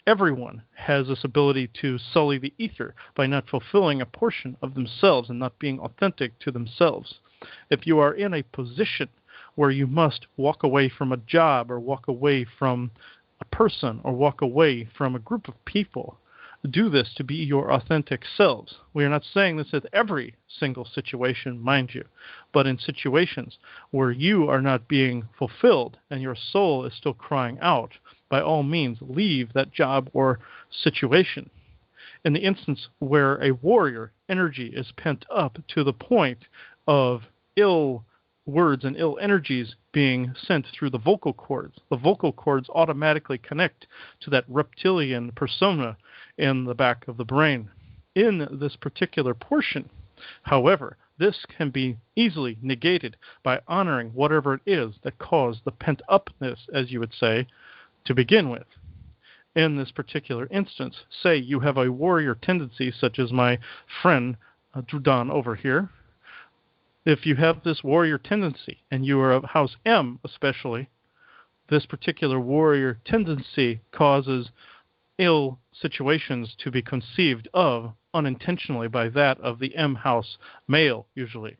everyone has this ability to sully the ether by not fulfilling a portion of themselves and not being authentic to themselves. If you are in a position where you must walk away from a job or walk away from a person or walk away from a group of people, do this to be your authentic selves. We are not saying this at every single situation, mind you, but in situations where you are not being fulfilled and your soul is still crying out, by all means leave that job or situation. In the instance where a warrior energy is pent up to the point of ill words and ill energies being sent through the vocal cords automatically connect to that reptilian persona in the back of the brain. In this particular portion, however, this can be easily negated by honoring whatever it is that caused the pent-upness, as you would say, to begin with. In this particular instance, say you have a warrior tendency, such as my friend Drdan over here. If you have this warrior tendency, and you are of House M especially, this particular warrior tendency causes ill situations to be conceived of unintentionally by that of the M house male, usually.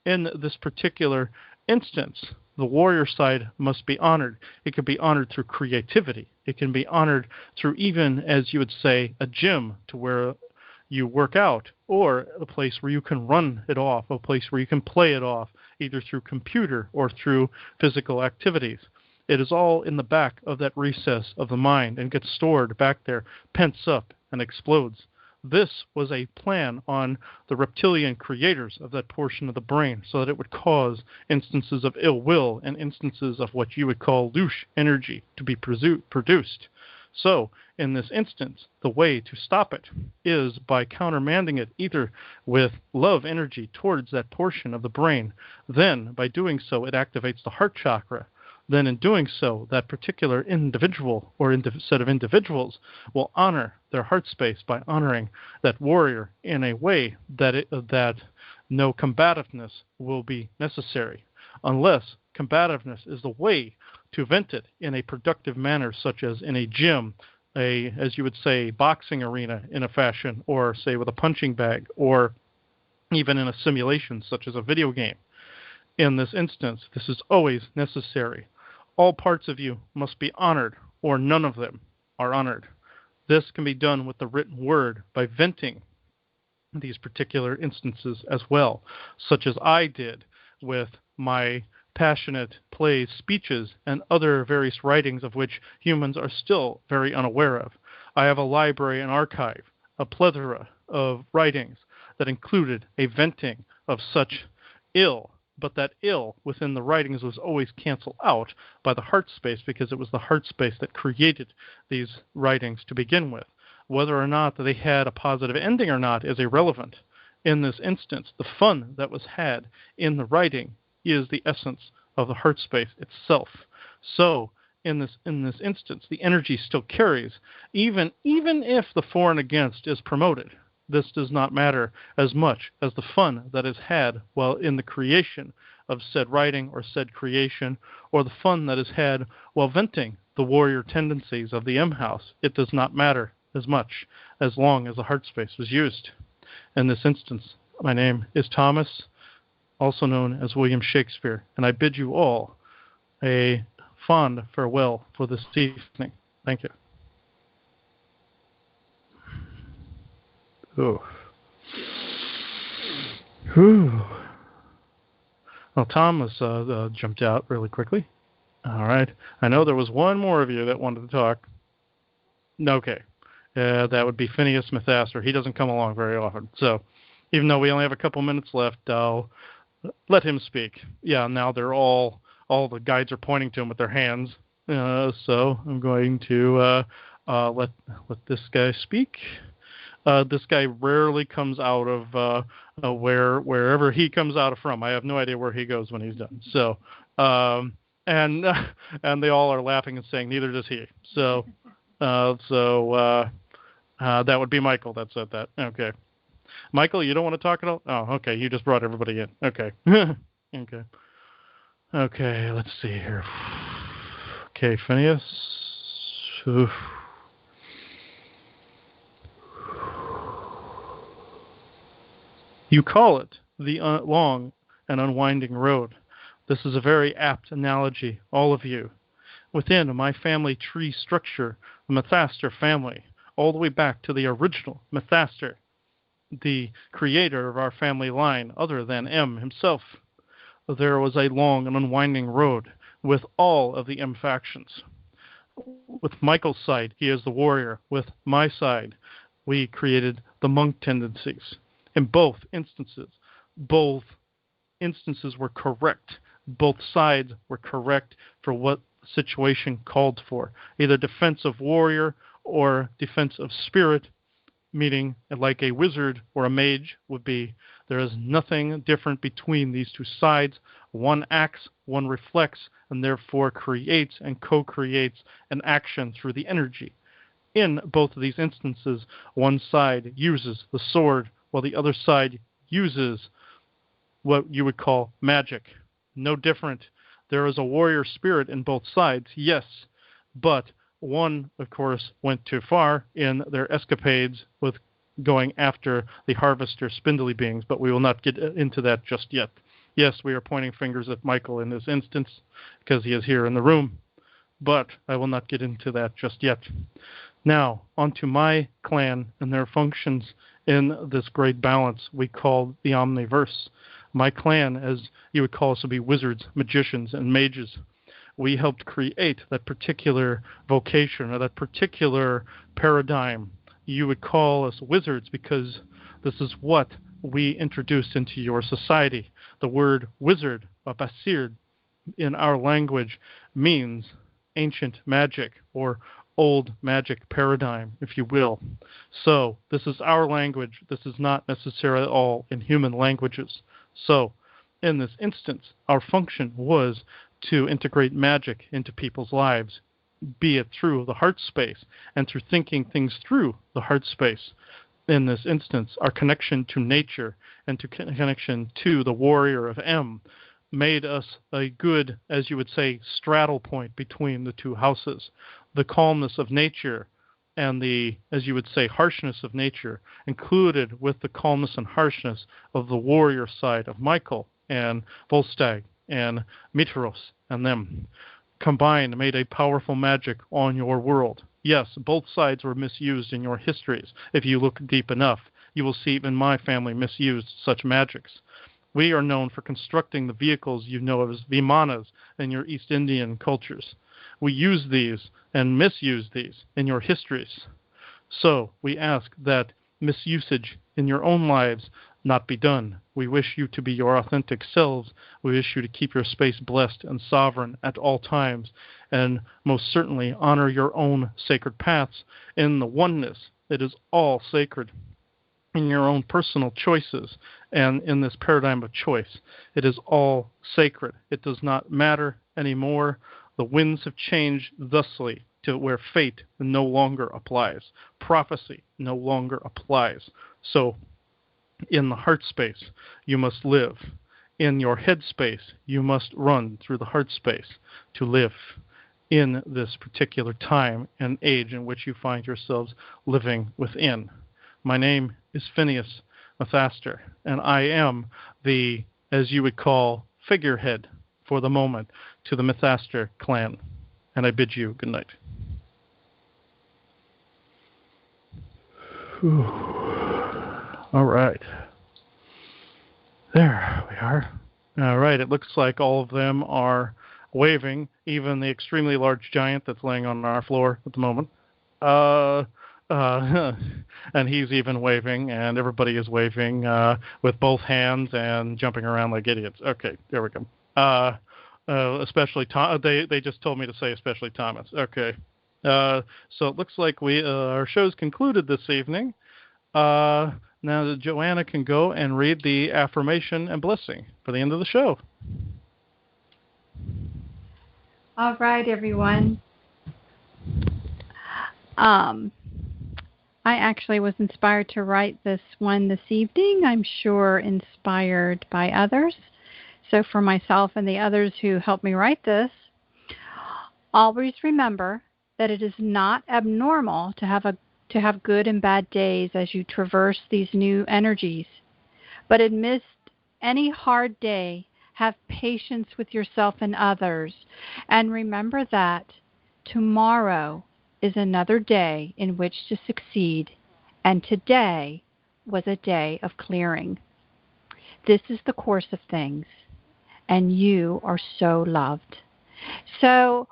In this particular instance, the warrior side must be honored. It can be honored through creativity. It can be honored through even, as you would say, a gym to where you work out, or a place where you can run it off, a place where you can play it off, either through computer or through physical activities. It is all in the back of that recess of the mind and gets stored back there, pents up, and explodes. This was a plan on the reptilian creators of that portion of the brain so that it would cause instances of ill will and instances of what you would call louche energy to be produced. So, in this instance, the way to stop it is by countermanding it either with love energy towards that portion of the brain. Then, by doing so, it activates the heart chakra. Then in doing so, that particular individual or set of individuals will honor their heart space by honoring that warrior in a way that no combativeness will be necessary, unless combativeness is the way to vent it in a productive manner, such as in a gym, as you would say, boxing arena in a fashion, or say with a punching bag, or even in a simulation such as a video game. In this instance, this is always necessary. All parts of you must be honored, or none of them are honored. This can be done with the written word by venting these particular instances as well, such as I did with my passionate plays, speeches, and other various writings of which humans are still very unaware of. I have a library and archive, a plethora of writings that included a venting of such ill, but that ill within the writings was always canceled out by the heart space, because it was the heart space that created these writings to begin with. Whether or not they had a positive ending or not is irrelevant. In this instance, the fun that was had in the writing is the essence of the heart space itself. So, in this instance, the energy still carries, even if the for and against is promoted. This does not matter as much as the fun that is had while in the creation of said writing or said creation, or the fun that is had while venting the warrior tendencies of the M house. It does not matter as much as long as the heart space was used. In this instance, my name is Thomas, also known as William Shakespeare, and I bid you all a fond farewell for this evening. Thank you. Oh. Whew. Well, Thomas jumped out really quickly. All right. I know there was one more of you that wanted to talk. Okay. That would be Phineas Mathaster. He doesn't come along very often. So, even though we only have a couple minutes left, I'll let him speak. Yeah, now they're all the guides are pointing to him with their hands. So I'm going to let this guy speak. This guy rarely comes out of wherever he comes out of from. I have no idea where he goes when he's done. So, and they all are laughing and saying, neither does he. So that would be Michael that said that. Okay. Michael, you don't want to talk at all? Oh, okay. You just brought everybody in. Okay. Okay. Okay, let's see here. Okay, Phineas. Oof. You call it the long and unwinding road. This is a very apt analogy, all of you. Within my family tree structure, the Mathaster family, all the way back to the original Mathaster, the creator of our family line, other than M himself, there was a long and unwinding road with all of the M factions. With Michael's side, he is the warrior. With my side, we created the monk tendencies. In both instances were correct. Both sides were correct for what the situation called for. Either defense of warrior or defense of spirit, meaning like a wizard or a mage would be. There is nothing different between these two sides. One acts, one reflects, and therefore creates and co-creates an action through the energy. In both of these instances, one side uses the sword, while the other side uses what you would call magic. No different There is a warrior spirit in both sides, yes, but one, of course, went too far in their escapades with going after the harvester spindly beings, but we will not get into that just yet. Yes, we are pointing fingers at Michael in this instance because he is here in the room, but I will not get into that just yet. Now, onto my clan and their functions in this great balance we call the Omniverse. My clan, as you would call us, would be wizards, magicians, and mages. We helped create that particular vocation or that particular paradigm. You would call us wizards because this is what we introduced into your society. The word wizard, or basir, in our language means ancient magic or old magic paradigm, if you will. So this is our language. This is not necessarily all in human languages. So in this instance, our function was to integrate magic into people's lives, be it through the heart space and through thinking things through the heart space. In this instance, our connection to nature and to connection to the warrior of M made us a good, as you would say, straddle point between the two houses. The calmness of nature and the, as you would say, harshness of nature, included with the calmness and harshness of the warrior side of Michael and Volstagg and Mitros and them, combined made a powerful magic on your world. Yes, both sides were misused in your histories. If you look deep enough, you will see even my family misused such magics. We are known for constructing the vehicles you know as vimanas in your East Indian cultures. We use these and misuse these in your histories. So we ask that misusage in your own lives not be done. We wish you to be your authentic selves. We wish you to keep your space blessed and sovereign at all times, and most certainly honor your own sacred paths in the oneness. It is all sacred in your own personal choices and in this paradigm of choice. It is all sacred. It does not matter anymore. The winds have changed thusly to where fate no longer applies. Prophecy no longer applies. So in the heart space, you must live. In your head space, you must run through the heart space to live in this particular time and age in which you find yourselves living within. My name is Phineas Mathaster, and I am the, as you would call, figurehead for the moment to the Mathaster clan. And I bid you good night. Whew. All right. There we are. All right. It looks like all of them are waving, even the extremely large giant that's laying on our floor at the moment. And he's even waving, and everybody is waving with both hands and jumping around like idiots. Okay, there we go. Especially Tom. They just told me to say especially Thomas. Okay. So it looks like our show's concluded this evening. Now Joanna can go and read the affirmation and blessing for the end of the show. All right, everyone. I actually was inspired to write this one this evening. I'm sure inspired by others. So for myself and the others who helped me write this, always remember that it is not abnormal to have good and bad days as you traverse these new energies. But amidst any hard day, have patience with yourself and others. And remember that tomorrow is another day in which to succeed, and today was a day of clearing. This is the course of things, and you are so loved. So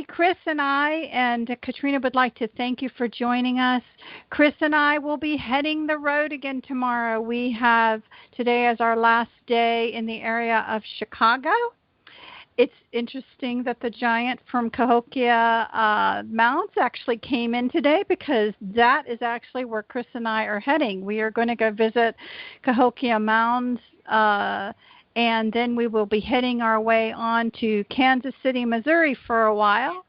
Chris and I and Katrina would like to thank you for joining us. Chris and I will be heading the road again tomorrow. We have today as our last day in the area of Chicago. It's interesting that the giant from Cahokia Mounds actually came in today, because that is actually where Chris and I are heading. We are going to go visit Cahokia Mounds, and then we will be heading our way on to Kansas City, Missouri for a while.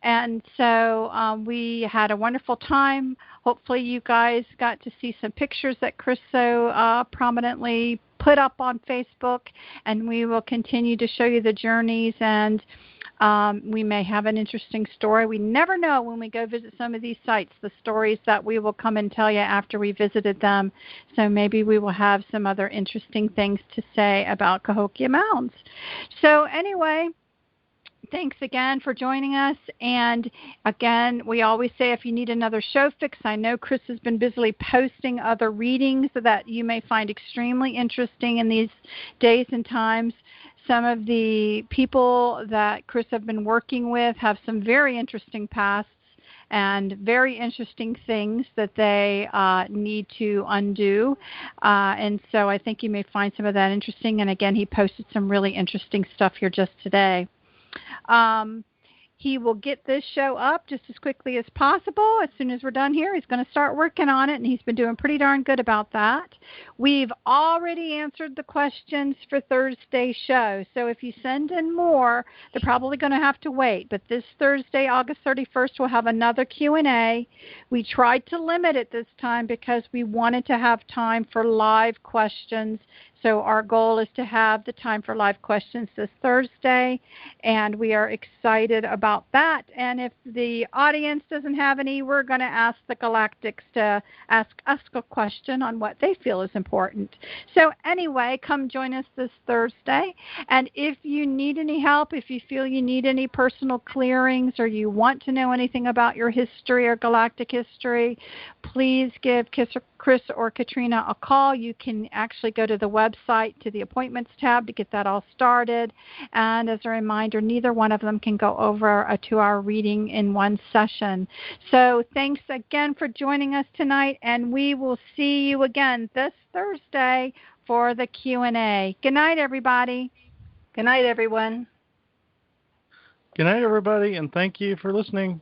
And so we had a wonderful time. Hopefully you guys got to see some pictures that Chris so prominently put up on Facebook, and we will continue to show you the journeys, and we may have an interesting story. We never know when we go visit some of these sites, the stories that we will come and tell you after we visited them. So maybe we will have some other interesting things to say about Cahokia Mounds. So anyway, thanks again for joining us. And again, we always say if you need another show fix, I know Chris has been busily posting other readings that you may find extremely interesting in these days and times. Some of the people that Chris have been working with have some very interesting pasts and very interesting things that they need to undo. And so I think you may find some of that interesting. And again, he posted some really interesting stuff here just today. He will get this show up just as quickly as possible. As soon as we're done here, he's going to start working on it, and he's been doing pretty darn good about that. We've already answered the questions for Thursday's show, so if you send in more, they're probably going to have to wait. But this Thursday, August 31st, we'll have another Q&A. We tried to limit it this time because we wanted to have time for live questions. So our goal is to have the time for live questions this Thursday, and we are excited about that. And if the audience doesn't have any, we're going to ask the Galactics to ask us a question on what they feel is important. So anyway, come join us this Thursday. And if you need any help, if you feel you need any personal clearings or you want to know anything about your history or galactic history, please give Chris or Katrina a call. You can actually go to the website, to the appointments tab to get that all started. And as a reminder, neither one of them can go over a 2-hour reading in one session. So thanks again for joining us tonight, and we will see you again this Thursday for the Q&A. Good night, everybody. Good night, everyone. Good night, everybody, and thank you for listening.